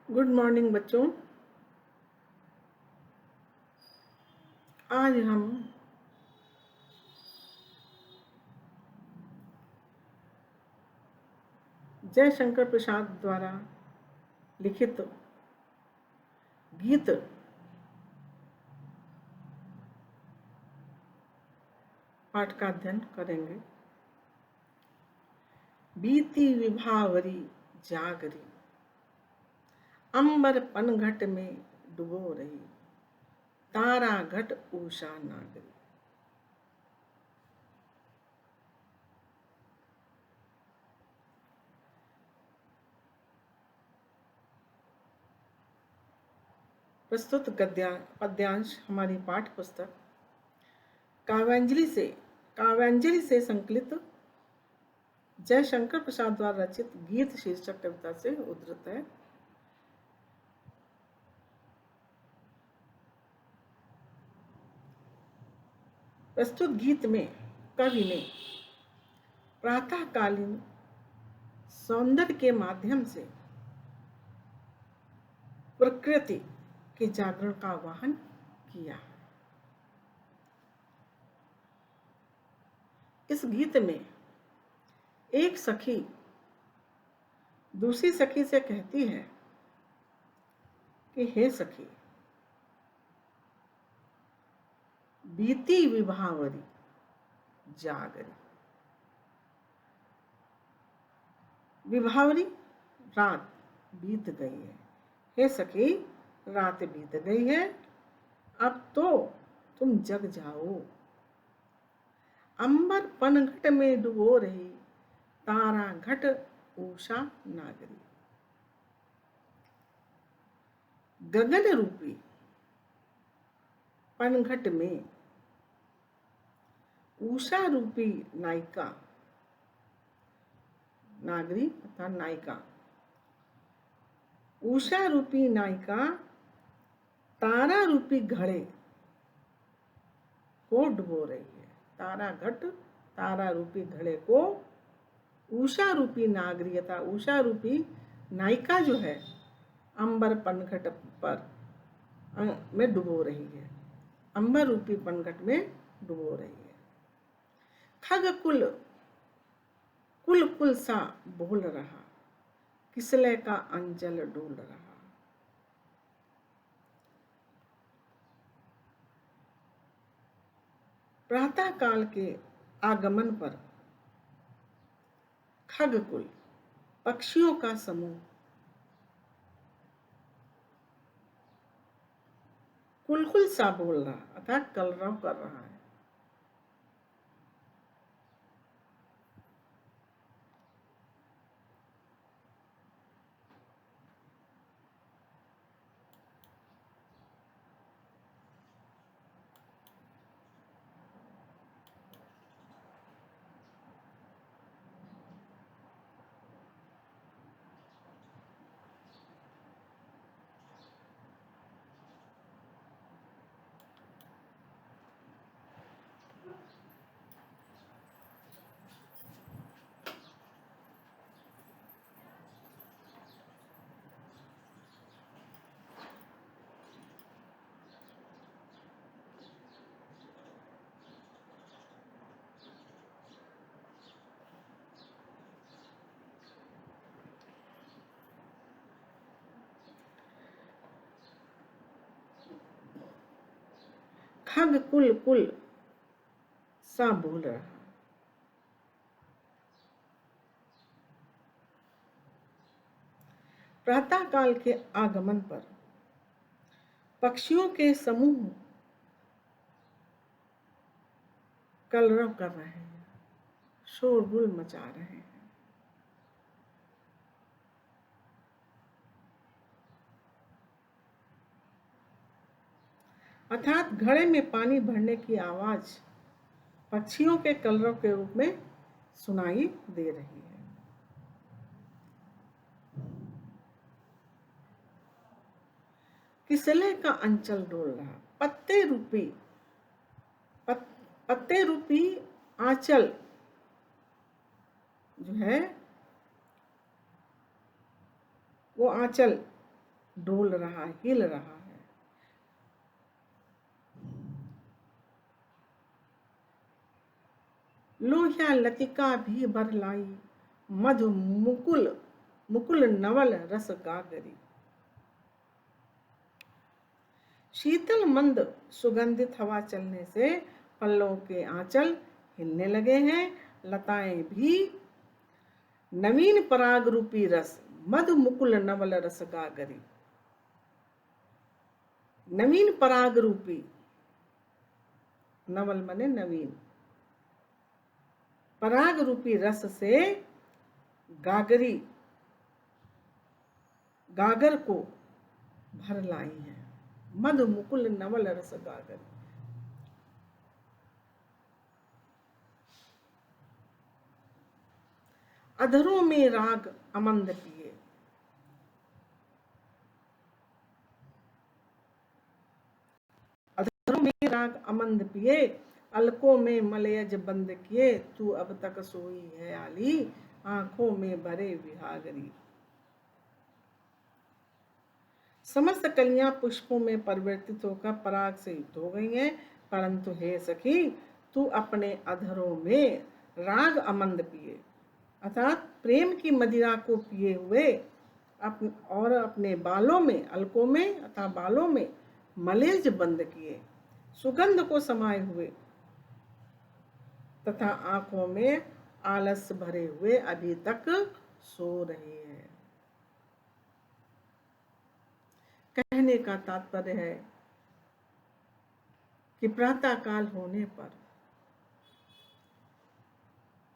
Good morning बच्चों। आज हम जयशंकर प्रसाद द्वारा लिखित गीत पाठ का अध्ययन करेंगे। बीती विभावरी जागरी, अंबर पनघट में डुबो रही, तारा घट उषा नागरी। प्रस्तुत पद्यांश हमारी पाठ पुस्तक काव्यांजलि से संकलित जयशंकर प्रसाद द्वारा रचित गीत शीर्षक कविता से उद्धृत है। प्रस्तुत गीत में कवि ने प्रातःकालीन सौंदर्य के माध्यम से प्रकृति के जागरण का आह्वान किया। इस गीत में एक सखी दूसरी सखी से कहती है कि हे सखी, बीती विभावरी जागरी। विभावरी रात बीत गई है। हे सखी, रात बीत गई है, अब तो तुम जग जाओ। अंबर पनघट में डुबो रही, तारा घट उषा नागरी। गगन रूपी पनघट में उषा रूपी नायिका, नागरी अर्थात नायिका, उषा रूपी नायिका तारा रूपी घड़े को डुबो रही है। तारा रूपी घड़े को उषा रूपी नागरी अथा उषा रूपी नायिका जो है अंबर पनघट पर में डुबो रही है। अंबर रूपी पनघट में डुबो रही है। खग कुल कुल कुल सा बोल रहा, किसले का अंजल डोल रहा। प्रातः काल के आगमन पर खगकुल पक्षियों का समूह कुलकुल सा बोल रहा अर्थात कलरव कर रहा है। खग कुल कुल सा बोल रहा। प्रातः काल के आगमन पर पक्षियों के समूह कलरव कर रहे हैं, शोरगुल मचा रहे हैं। अर्थात घड़े में पानी भरने की आवाज पक्षियों के कलरव के रूप में सुनाई दे रही है। किसले का अंचल डोल रहा, पत्ते रूपी आंचल जो है वो आंचल डोल रहा, हिल रहा है। लोहिया लतिका भी बरलाई, मधु मुकुल मुकुल नवल रस गागरी। शीतल मंद सुगंधित हवा चलने से पल्लवों के आंचल हिलने लगे हैं। लताएं भी नवीन पराग रूपी रस, मधु मुकुल नवल रस गागरी। नवीन पराग रूपी, नवल मने नवीन, पराग रूपी रस से गागरी, गागर को भर लाई है। मधु मुकुल नवल रस गागरी। अधरों में राग अमंद पिए, अधरों में राग अमंद पिए, अलकों में मलयज बंद किए, तू अब तक सोई है आली, आंखों में भरे विहागरी। समस्त कलियां पुष्पों में परिवर्तित होकर पराग से युक्त हो गई हैं, परंतु हे सखी, तू अपने अधरों में राग अमंद पिए, अर्थात प्रेम की मदिरा को पिए हुए, और अपने बालों में, अलकों में अथवा बालों में मलेज बंद किए, सुगंध को समाये हुए तथा आंखों में आलस भरे हुए अभी तक सो रही है। कहने का तात्पर्य है कि प्रातः काल होने पर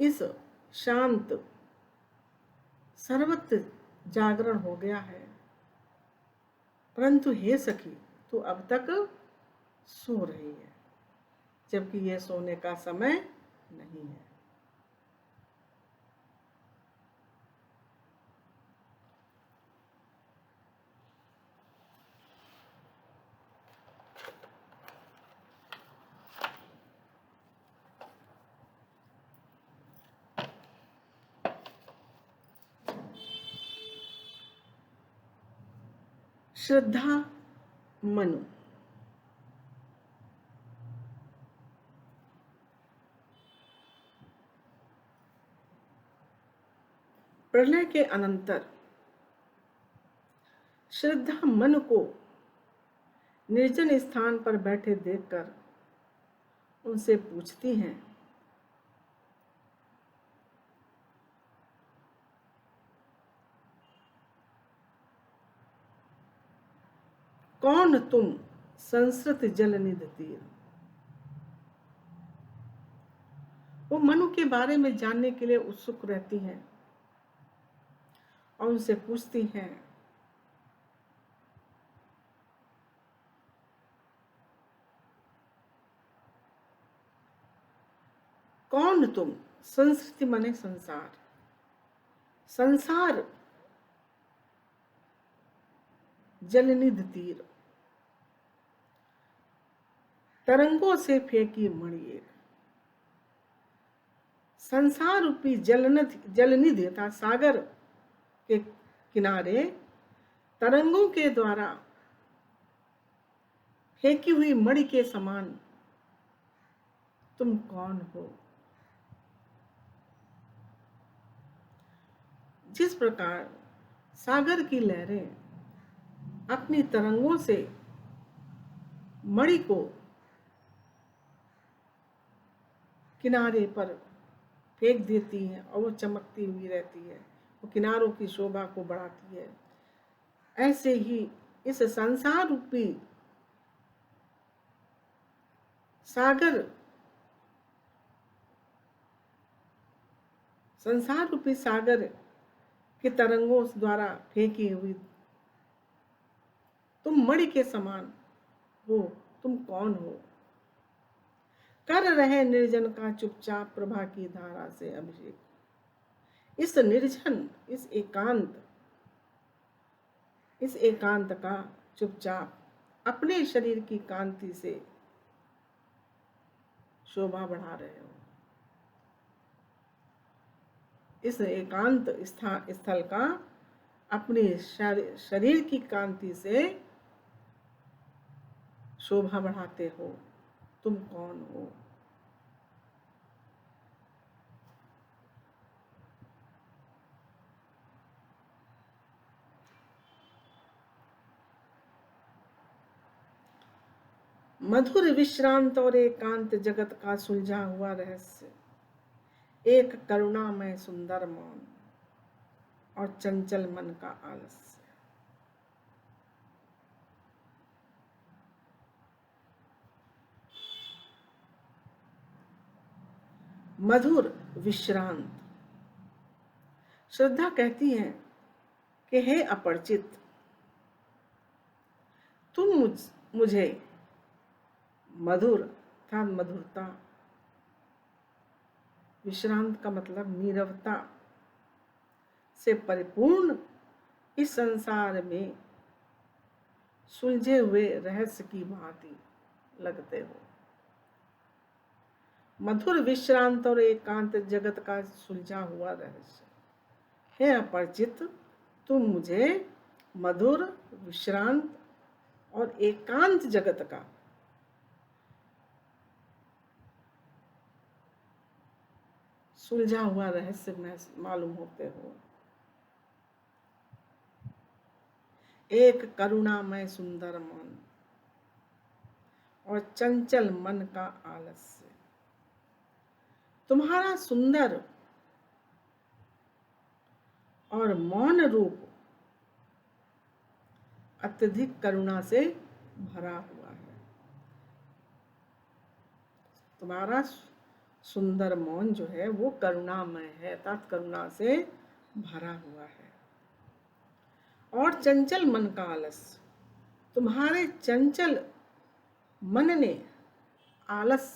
इस शांत सर्वत्र जागरण हो गया है, परंतु हे सखी, तू अब तक सो रही है, जबकि यह सोने का समय नहीं है। श्रद्धा मनु। प्रलय के अनंतर श्रद्धा मन को निर्जन स्थान पर बैठे देखकर उनसे पूछती हैं, कौन तुम संस्कृत जलनिधि तीर। वो मनु के बारे में जानने के लिए उत्सुक रहती हैं और उनसे पूछती हैं, कौन तुम, संस्कृति माने संसार, संसार जलनिधि तीर, तरंगों से फेंकी मणि एक। संसार रूपी जलनिधि अर्थात सागर के किनारे तरंगों के द्वारा फेंकी हुई मणि के समान तुम कौन हो। जिस प्रकार सागर की लहरें अपनी तरंगों से मणि को किनारे पर फेंक देती हैं और वो चमकती हुई रहती है, वो किनारों की शोभा को बढ़ाती है, ऐसे ही इस संसार रूपी सागर के तरंगों द्वारा फेंकी हुई तुम मणि के समान हो, तुम कौन हो। कर रहे निर्जन का चुपचाप प्रभा की धारा से अभिषेक। इस निर्जन, इस एकांत का चुपचाप अपने शरीर की कांति से शोभा बढ़ा रहे हो। इस एकांत स्थल का अपने शरीर की कांति से शोभा बढ़ाते हो, तुम कौन हो? मधुर विश्रांत और एकांत जगत का सुलझा हुआ रहस्य, एक करुणामय सुंदर मौन और चंचल मन का आलस्य। मधुर विश्रांत। श्रद्धा कहती है कि हे अपरिचित, तुम मुझे मधुर था, मधुरता, विश्रांत का मतलब नीरवता से परिपूर्ण इस संसार में सुलझे हुए रहस्य की भांति लगते हो। मधुर विश्रांत और एकांत जगत का सुलझा हुआ रहस्य, हे अपरिचित, तुम मुझे मधुर विश्रांत और एकांत जगत का सुलझा हुआ रहस्य मालूम होते हो। एक करुणामय सुंदर मन और चंचल मन का आलस्य। तुम्हारा सुंदर और मौन रूप अत्यधिक करुणा से भरा हुआ है। तुम्हारा सुंदर मौन जो है वो करुणामय है, अर्थात करुणा से भरा हुआ है। और चंचल मन का आलस्य, तुम्हारे चंचल मन ने आलस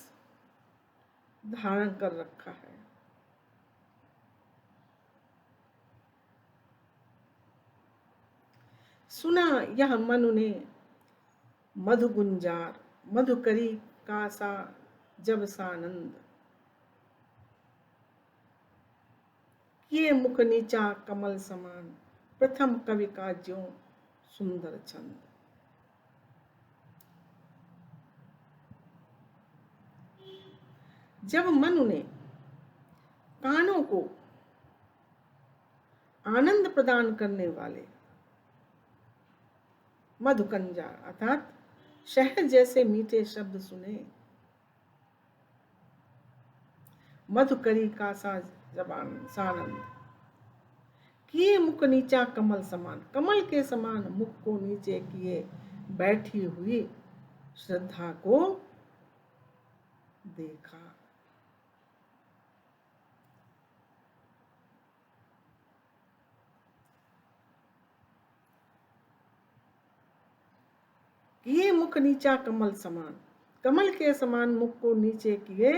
धारण कर रखा है। सुना यह मनु ने मधु गुंजार, मधुकरी का सा जब सानंद, किए मुख नीचा कमल समान, प्रथम कवि का ज्यों सुंदर छंद। जब मनु ने कानों को आनंद प्रदान करने वाले मधुकंजार अर्थात शहद जैसे मीठे शब्द सुने, मधुकरी का सा जबान सानंद, किए मुख नीचा कमल समान, कमल के समान मुख को नीचे किए बैठी हुई श्रद्धा को देखा। किए मुख नीचा कमल समान, कमल के समान मुख को नीचे किए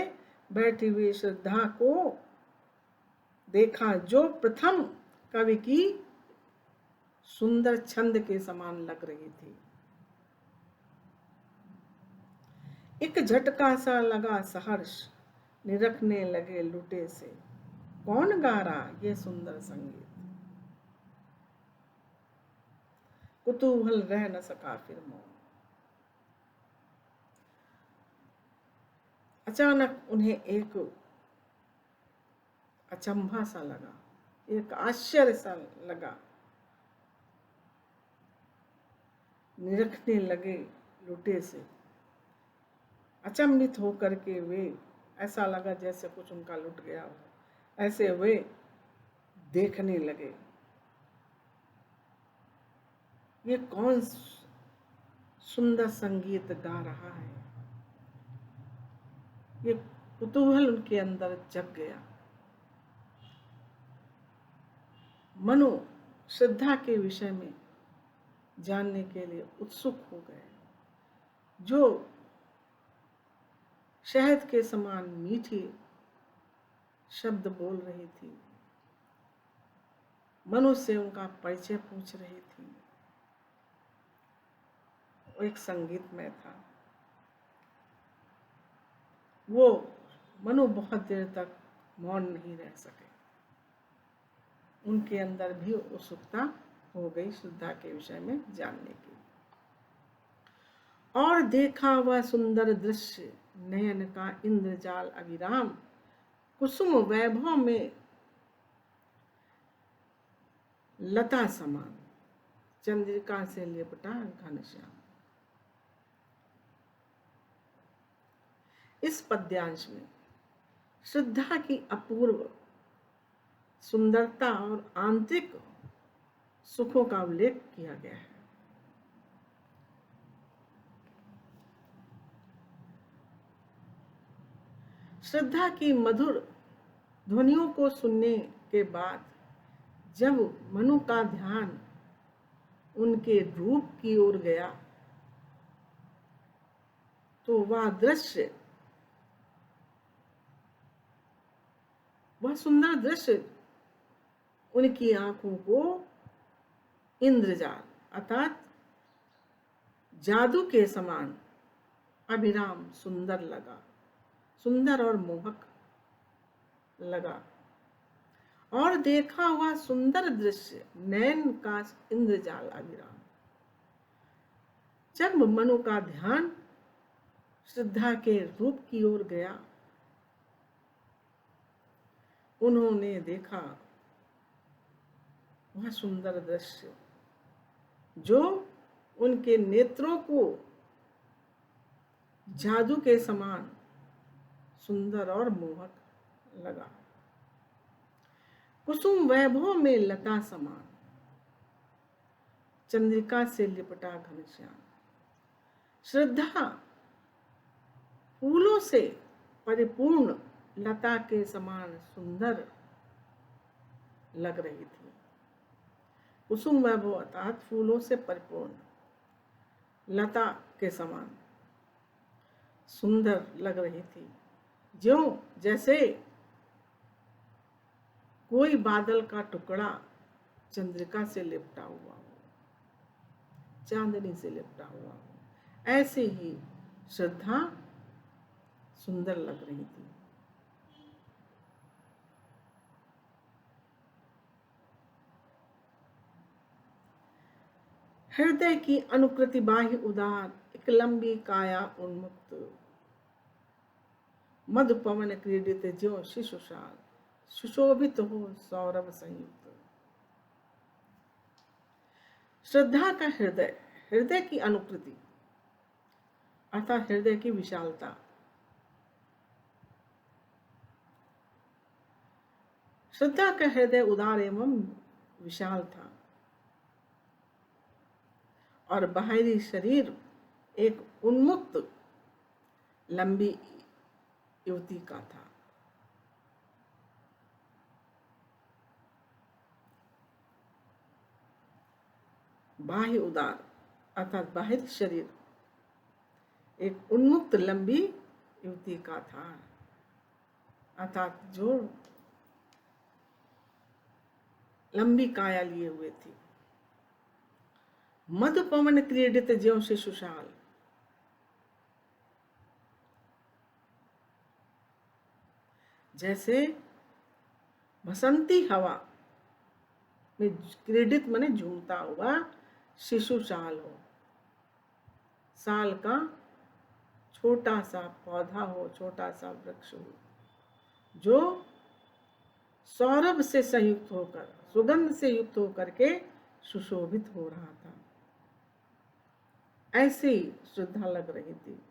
बैठी हुई श्रद्धा को देखा, जो प्रथम कवि की सुंदर छंद के समान लग रही थी। एक झटका सा लगा सहर्ष, निरखने लगे लुटे से, कौन गा रहा ये सुंदर संगीत। कुतूहल रह न सका फिर मौन। अचानक उन्हें एक अचंभा सा लगा, एक आश्चर्य सा लगा। निरखने लगे लुटे से, अचंभित होकर के वे, ऐसा लगा जैसे कुछ उनका लुट गया हो, ऐसे वे देखने लगे ये कौन सुंदर संगीत गा रहा है। ये कुतूहल उनके अंदर जग गया। मनु श्रद्धा के विषय में जानने के लिए उत्सुक हो गए, जो शहद के समान मीठी शब्द बोल रही थी, मनु से उनका परिचय पूछ रही थी। वो एक संगीतमय था। वो मनु बहुत देर तक मौन नहीं रह सके, उनके अंदर भी उत्सुकता हो गई श्रद्धा के विषय में जानने की। और देखा वह सुंदर दृश्य नयन का इंद्रजाल अभिराम, कुसुम वैभव में लता समान, चंद्रिका से लिपटा घनश्याम। इस पद्यांश में श्रद्धा की अपूर्व सुंदरता और आंतरिक सुखों का उल्लेख किया गया है। श्रद्धा की मधुर ध्वनियों को सुनने के बाद जब मनु का ध्यान उनके रूप की ओर गया तो वह दृश्य, वह सुंदर दृश्य उनकी आंखों को इंद्रजाल अर्थात जादू के समान अभिराम सुंदर लगा, सुंदर और मोहक लगा। और देखा हुआ सुंदर दृश्य नयन का इंद्रजाल अभिराम। जब मनु का ध्यान श्रद्धा के रूप की ओर गया, उन्होंने देखा वह सुंदर दृश्य जो उनके नेत्रों को जादू के समान सुंदर और मोहक लगा। कुसुम वैभव में लता समान, चंद्रिका से लिपटा घनश्याम। श्रद्धा फूलों से परिपूर्ण लता के समान सुंदर लग रही थी। कुसुम वैभव अर्थात फूलों से परिपूर्ण लता के समान सुंदर लग रही थी, ज्यों जैसे कोई बादल का टुकड़ा चंद्रिका से लिपटा हुआ हो, चांदनी से लिपटा हुआ हो, ऐसे ही श्रद्धा सुंदर लग रही थी। हृदय की अनुकृति बाह्य उदार, एक लंबी काया उन्मुक्त, मधु पवन क्रीडित ज्यों शिशुशाल, सुशोभित हो सौरभ संयुक्त। श्रद्धा का हृदय, हृदय की अनुकृति अर्थात हृदय की विशालता। श्रद्धा का हृदय उदार एवं विशाल था और बाहरी शरीर एक उन्मुक्त लंबी युवती का था। बाह्य उदार अर्थात बाहरी शरीर एक उन्मुक्त लंबी युवती का था, अर्थात जो लंबी काया लिए हुए थी। मधु पवन क्रीडित ज्यों शिशुशाल, जैसे बसंती हवा में क्रीडित माने झूमता हुआ शिशुशाल हो, साल का छोटा सा पौधा हो, छोटा सा वृक्ष हो, जो सौरभ से संयुक्त होकर, सुगंध से युक्त होकर के सुशोभित हो रहा था। ऐसे ही श्रद्धा लग रही थी।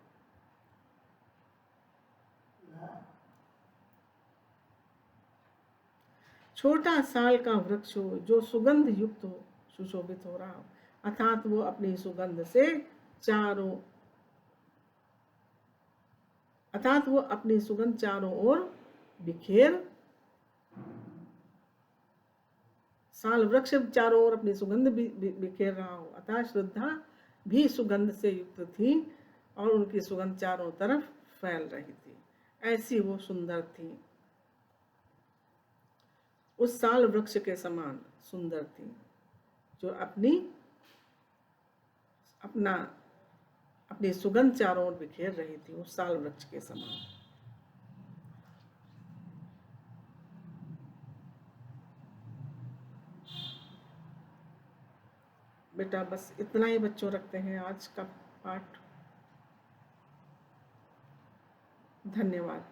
छोटा साल का वृक्ष हो जो सुगंध युक्त हो, सुशोभित हो रहा हो, अर्थात वो अपनी सुगंध से चारों ओर बिखेर, साल वृक्ष चारों ओर अपनी सुगंध बिखेर रहा हो, अर्थात श्रद्धा भी सुगंध से युक्त थी और उनकी सुगंध चारों तरफ फैल रही थी। ऐसी वो सुंदर थी, उस साल वृक्ष के समान सुंदर थी, जो अपनी सुगंध चारों ओर बिखेर रही थी, उस साल वृक्ष के समान। बेटा बस इतना ही बच्चों रखते हैं आज का पाठ। धन्यवाद।